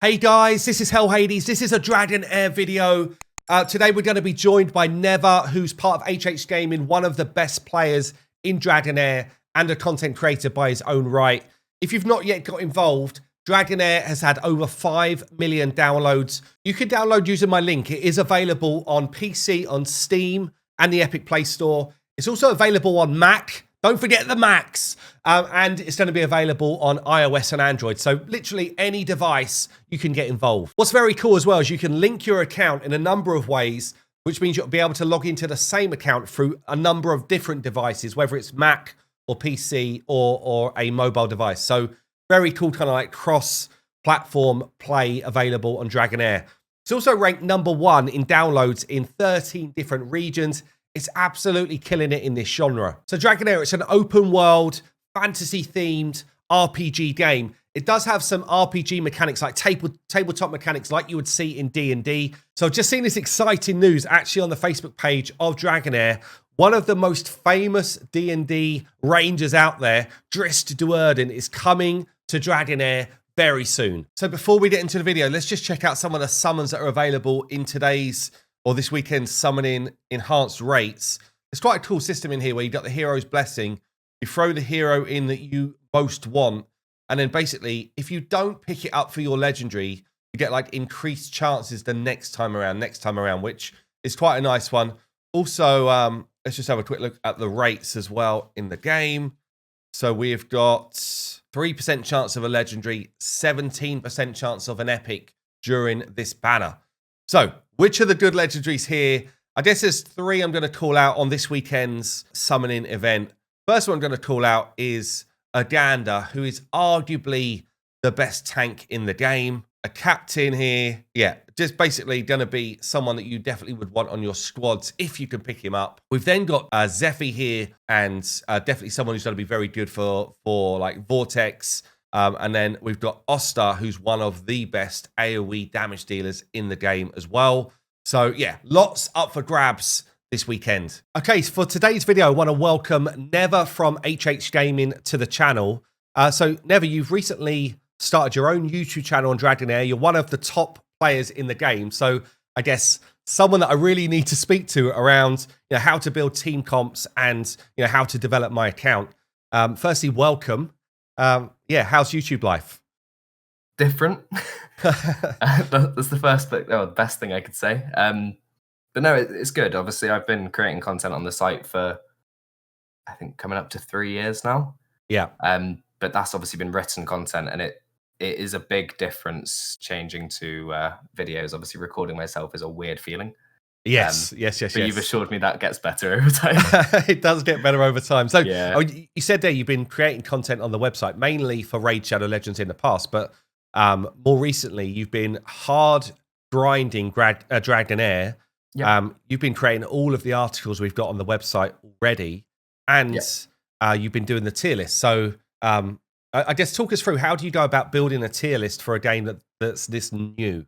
Hey guys, this is Hell Hades. This is a Dragonheir video. Today we're going to be joined by Never, who's part of HH Gaming, one of the best players in Dragonheir and a content creator by his own right. If you've not yet got involved, Dragonheir has had over 5 million downloads. You can download using my link. It is available on PC, on Steam, and the Epic Play Store. It's also available on Mac. Don't forget the Macs. And it's going to be available on iOS and Android. So literally any device you can get involved. What's very cool as well is you can link your account in a number of ways, which means you'll be able to log into the same account through a number of different devices, whether it's Mac or PC or a mobile device. So very cool kind of like cross-platform play available on Dragonheir. It's also ranked #1 in downloads in 13 different regions. It's absolutely killing it in this genre. So Dragonheir, it's an open world, fantasy-themed RPG game. It does have some RPG mechanics, like tabletop mechanics like you would see in D&D. So I've just seen this exciting news actually on the Facebook page of Dragonheir. One of the most famous D&D rangers out there, Drist Duerden, is coming to Dragonheir very soon. So before we get into the video, let's just check out some of the summons that are available in today's or this weekend's summoning enhanced rates. It's quite a cool system in here where you've got the hero's blessing. You throw the hero in that you most want. And then basically, if you don't pick it up for your legendary, you get like increased chances the next time around, which is quite a nice one. Also, let's just have a quick look at the rates as well in the game. So we've got 3% chance of a legendary, 17% chance of an epic during this banner. So which are the good legendaries here? I guess there's 3 I'm going to call out on this weekend's summoning event. First one I'm going to call out is Aganda, who is arguably the best tank in the game. A captain here. Yeah, just basically going to be someone that you definitely would want on your squads if you can pick him up. We've then got Zephy here, and definitely someone who's going to be very good for like Vortex. And then we've got Oster, who's one of the best AoE damage dealers in the game as well. So yeah, lots up for grabs this weekend. Okay, so for today's video, I want to welcome Never from HH Gaming to the channel. So Never, you've recently started your own YouTube channel on Dragonheir. You're one of the top players in the game. So I guess someone that I really need to speak to around how to build team comps and how to develop my account. Firstly, welcome. Yeah, how's YouTube life? Different. That's the first bit, the best thing I could say. But no, it's good. Obviously, I've been creating content on the site for, I think, coming up to 3 years now. Yeah. But that's obviously been written content, and it is a big difference changing to videos. Obviously, recording myself is a weird feeling. Yes. But you've assured me that gets better over time. It does get better over time. So yeah. You said there you've been creating content on the website, mainly for Raid Shadow Legends in the past, but more recently you've been hard grinding Dragonheir. Yep. You've been creating all of the articles we've got on the website already, and you've been doing the tier list. So I guess talk us through, how do you go about building a tier list for a game that's this new?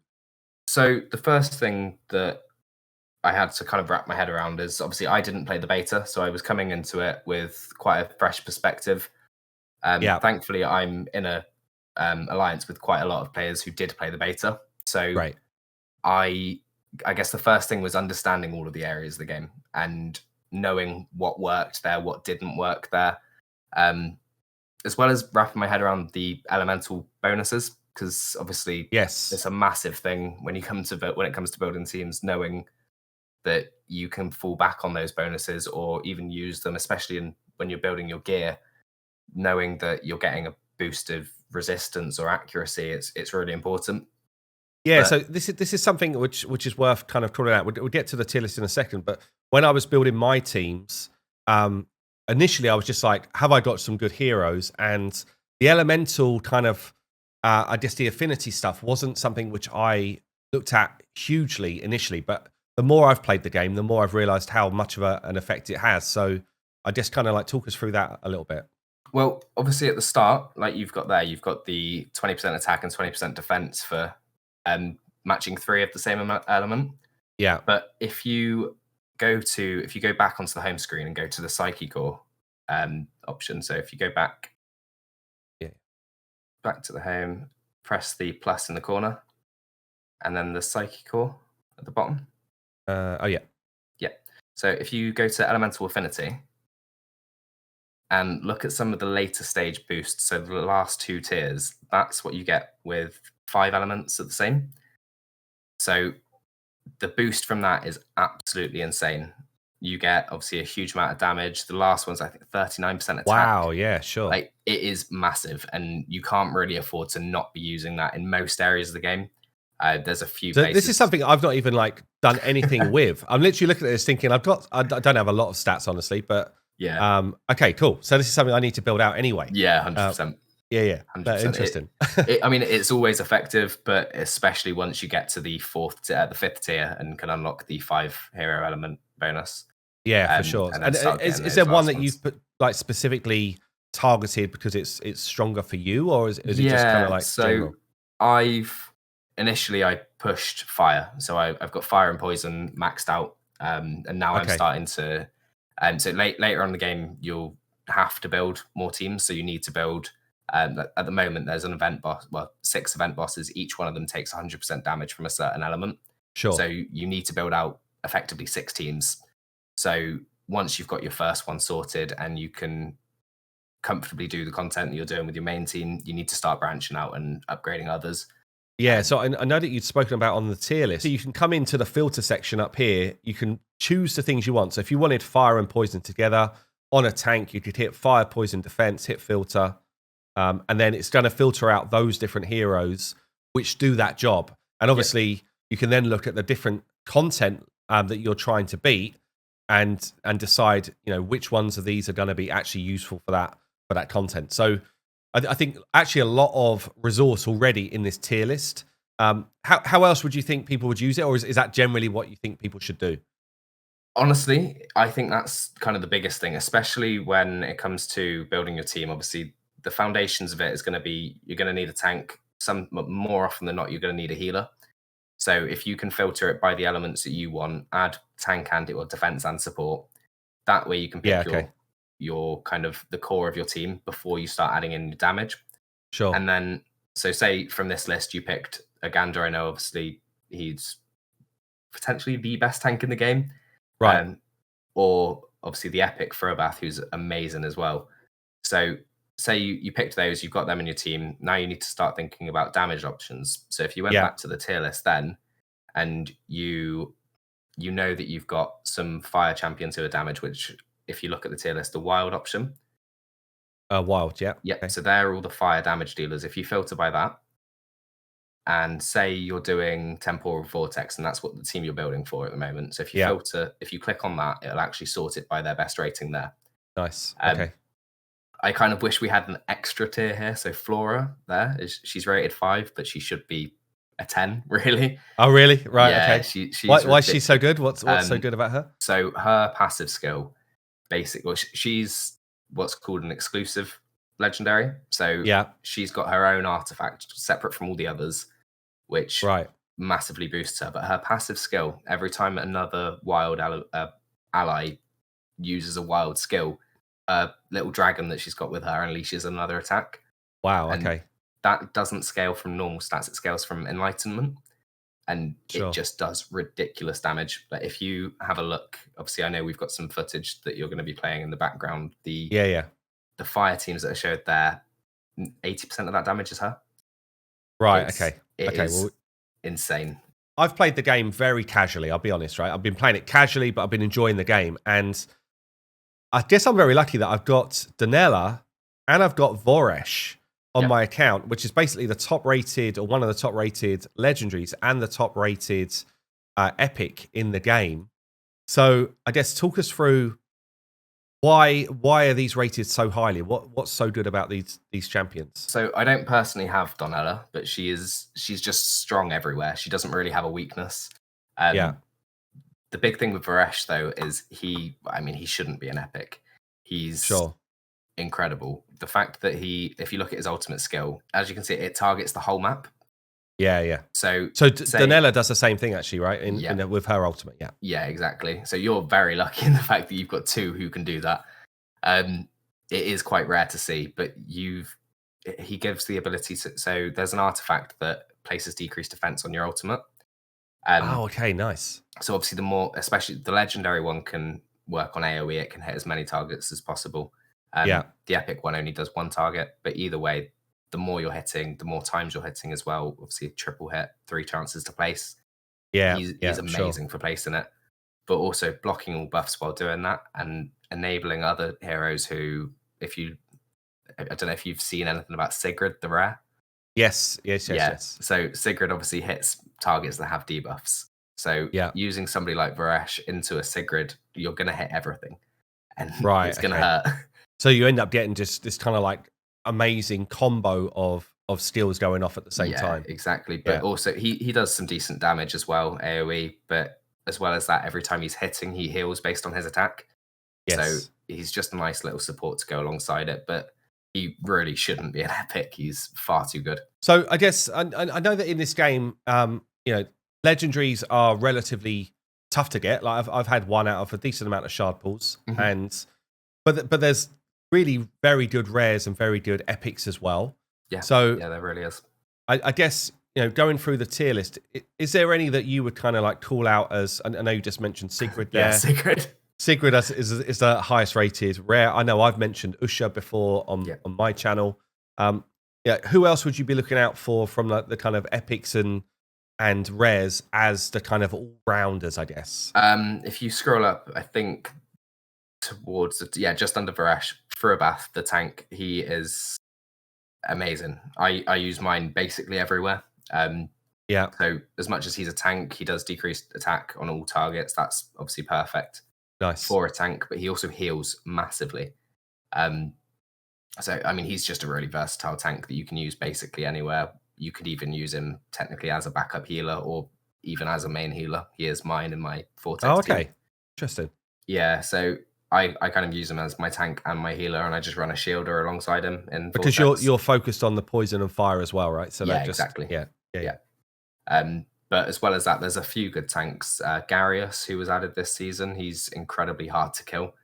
So the first thing that I had to kind of wrap my head around is, obviously I didn't play the beta, so I was coming into it with quite a fresh perspective. Thankfully, I'm in a alliance with quite a lot of players who did play the beta. So right. I guess the first thing was understanding all of the areas of the game and knowing what worked there, what didn't work there, as well as wrapping my head around the elemental bonuses, because obviously it's a massive thing when it comes to building teams, knowing that you can fall back on those bonuses or even use them, especially when you're building your gear, knowing that you're getting a boost of resistance or accuracy. It's really important. Yeah, so this is something which is worth kind of calling out. We'll get to the tier list in a second, but when I was building my teams, initially I was just like, have I got some good heroes? And the elemental kind of, I guess the affinity stuff wasn't something which I looked at hugely initially, but the more I've played the game, the more I've realized how much of an effect it has. So I just kind of like talk us through that a little bit. Well, obviously at the start, like you've got the 20% attack and 20% defense for matching 3 of the same element. Yeah. But if you go back onto the home screen and go to the Psyche Core option, so if you go back to the home, press the plus in the corner, and then the Psychic Core at the bottom. Oh yeah. Yeah. So if you go to Elemental Affinity and look at some of the later stage boosts, so the last 2 tiers, that's what you get with 5 elements at the same. So the boost from that is absolutely insane. You get obviously a huge amount of damage. The last one's I think 39% attack. Wow. Yeah. Sure. Like it is massive, and you can't really afford to not be using that in most areas of the game. There's a few So places. this is something I've not even like done anything with. I'm literally looking at this thinking I don't have a lot of stats honestly, but yeah. Okay, cool. So this is something I need to build out anyway. Yeah, 100%. Yeah. 100%. Interesting. I mean, it's always effective, but especially once you get to the 5th tier and can unlock the 5 hero element bonus. Yeah, for sure. And is there one that you've put like specifically targeted because it's stronger for you, or is it just kind of like general? Initially I pushed fire, so I've got fire and poison maxed out, and now I'm starting to. So later on in the game, you'll have to build more teams. So you need to build. At the moment, there's an event boss. Well, 6 event bosses. Each one of them takes 100% damage from a certain element. Sure. So you need to build out effectively 6 teams. So once you've got your first one sorted and you can comfortably do the content that you're doing with your main team, you need to start branching out and upgrading others. Yeah, so I know that you'd spoken about on the tier list. So you can come into the filter section up here. You can choose the things you want. So if you wanted fire and poison together on a tank, you could hit fire, poison, defense, hit filter. And then it's going to filter out those different heroes which do that job. And obviously you can then look at the different content that you're trying to beat and decide, which ones of these are going to be actually useful for that content. So I think actually a lot of resource already in this tier list. How else would you think people would use it, or is that generally what you think people should do? Honestly, I think that's kind of the biggest thing, especially when it comes to building your team. Obviously, the foundations of it is going to be you're going to need a tank. More often than not, you're going to need a healer. So if you can filter it by the elements that you want, add tank and or defense and support. That way you can pick your kind of the core of your team before you start adding in damage. Sure. And then, so say from this list you picked a Gander. I know obviously he's potentially the best tank in the game. Right. Or obviously the Epic Frobath, who's amazing as well. So say you picked those, you've got them in your team. Now you need to start thinking about damage options. So if you went back to the tier list then, and you know that you've got some fire champions who are damage, which if you look at the tier list, the wild option. Wild, yeah. Yeah, okay. So they're all the fire damage dealers. If you filter by that, and say you're doing Temporal Vortex, and that's what the team you're building for at the moment. So if you filter, if you click on that, it'll actually sort it by their best rating there. Nice. Okay. I kind of wish we had an extra tier here. So Flora she's rated 5, but she should be a 10, really. Oh, really? Right. Yeah, okay. Why is she so good? What's so good about her? So her passive skill, she's what's called an exclusive legendary. So she's got her own artifact separate from all the others, which massively boosts her. But her passive skill, every time another wild ally uses a wild skill, a little dragon that she's got with her unleashes another attack. Wow, okay. That doesn't scale from normal stats, it scales from enlightenment. And it just does ridiculous damage. But if you have a look, obviously I know we've got some footage that you're going to be playing in the background. The fire teams that are showed there, 80% of that damage is her. Right, It is insane. I've played the game very casually, I'll be honest, right? I've been playing it casually, but I've been enjoying the game. And I guess I'm very lucky that I've got Danella and I've got Voresh on my account, which is basically the top rated or one of the top rated legendaries and the top rated epic in the game. So I guess talk us through why are these rated so highly? What's so good about these champions? So I don't personally have Donella, but she's just strong everywhere. She doesn't really have a weakness. The big thing with Voresh though is he shouldn't be an epic. He's incredible. The fact that if you look at his ultimate skill, as you can see, it targets the whole map. Yeah. So Danella does the same thing actually, right? With her ultimate, Yeah, exactly. So you're very lucky in the fact that you've got 2 who can do that. It is quite rare to see, but he gives the ability to. So there's an artifact that places decreased defense on your ultimate. Oh, okay, nice. So obviously the more, especially the legendary one can work on AoE, it can hit as many targets as possible. Yeah. The epic one only does one target, but either way, the more you're hitting, the more times you're hitting as well. Obviously, triple hit, 3 chances to place. Yeah, He's amazing for placing it, but also blocking all buffs while doing that and enabling other heroes who, I don't know if you've seen anything about Sigrid the Rare. Yes. So Sigrid obviously hits targets that have debuffs. So using somebody like Varesh into a Sigrid, you're going to hit everything, and it's going to hurt. So you end up getting just this kind of like amazing combo of skills going off at the same time. Exactly. But also he does some decent damage as well, AoE. But as well as that, every time he's hitting, he heals based on his attack. So he's just a nice little support to go alongside it. But he really shouldn't be an epic. He's far too good. So I guess I know that in this game, legendaries are relatively tough to get. Like I've had one out of a decent amount of shard pools, but there's really very good rares and very good epics as well. Yeah. So there really is. I guess going through the tier list, is there any that you would kind of like call out as? I know you just mentioned Sigrid there. Sigrid. Sigrid is the highest rated rare. I know I've mentioned Usha before on my channel. Who else would you be looking out for from the kind of epics and rares as the kind of all-rounders, I guess? If you scroll up, I think towards just under Varesh, Furubath, the tank, he is amazing. I use mine basically everywhere. So as much as he's a tank, he does decreased attack on all targets. That's obviously perfect. Nice for a tank, but he also heals massively. So I mean, he's just a really versatile tank that you can use basically anywhere. You could even use him technically as a backup healer or even as a main healer. He is mine in my Vortex. Oh, okay. Interesting. Yeah, so I kind of use him as my tank and my healer, and I just run a shielder alongside him in because Vortex. you're focused on the poison and fire as well, right? So exactly. Yeah. But as well as that, there's a few good tanks. Garius, who was added this season, he's incredibly hard to kill.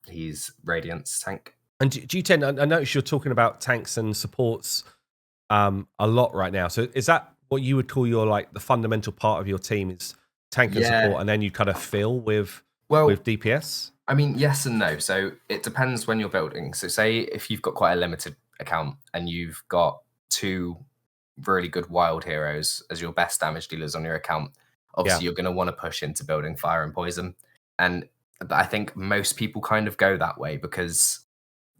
He's Radiance tank. And do you tend? I notice you're talking about tanks and supports a lot right now. So is that what you would call your the fundamental part of your team is tank and support, and then you kind of fill with DPS? I mean, yes and no. So it depends when you're building. So say if you've got quite a limited account and you've got 2 really good wild heroes as your best damage dealers on your account, obviously you're going to want to push into building fire and poison. And I think most people kind of go that way because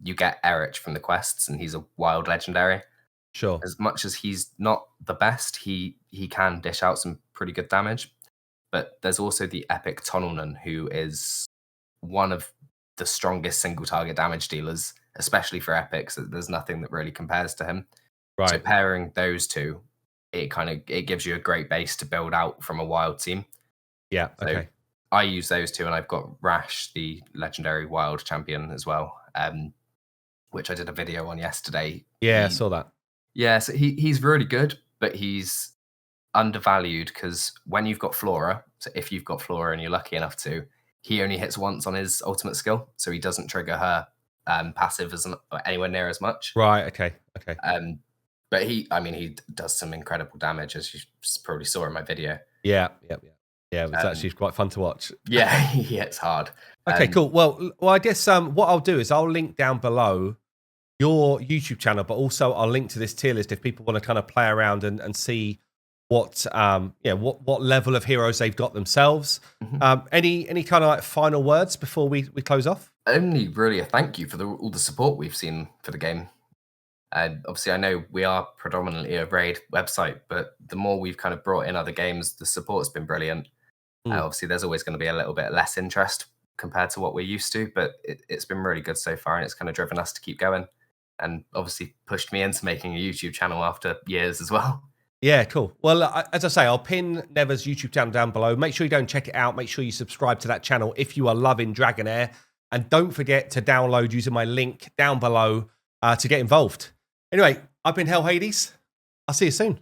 you get Erich from the quests and he's a wild legendary. Sure. As much as he's not the best, he can dish out some pretty good damage. But there's also the epic Tonelnan, who is one of the strongest single target damage dealers, especially for epics. There's nothing that really compares to him. Right. So pairing those two, it gives you a great base to build out from a wild team. Yeah. So okay. I use those two, and I've got Rash, the legendary wild champion, as well, which I did a video on yesterday. Yeah, I saw that. Yeah, so he's really good, but he's undervalued because when you've got Flora, so if you've got Flora and you're lucky enough to, he only hits once on his ultimate skill, so he doesn't trigger her passive anywhere near as much. Right. Okay. But he does some incredible damage, as you probably saw in my video. Yeah. It was actually quite fun to watch. Yeah, he hits hard. Okay, cool. Well, I guess what I'll do is I'll link down below your YouTube channel, but also I'll link to this tier list if people want to kind of play around and see what level of heroes they've got themselves. Any kind of final words before we close off? Only really a thank you for all the support we've seen for the game. Obviously, I know we are predominantly a raid website, but the more we've kind of brought in other games, the support's been brilliant. Obviously, there's always going to be a little bit less interest compared to what we're used to, but it's been really good so far, and it's kind of driven us to keep going, and obviously pushed me into making a YouTube channel after years as well. Yeah, cool. Well, as I say, I'll pin Never's YouTube channel down below. Make sure you don't check it out. Make sure you subscribe to that channel if you are loving Dragonheir, and don't forget to download using my link down below to get involved. Anyway, I've been Hell Hades. I'll see you soon.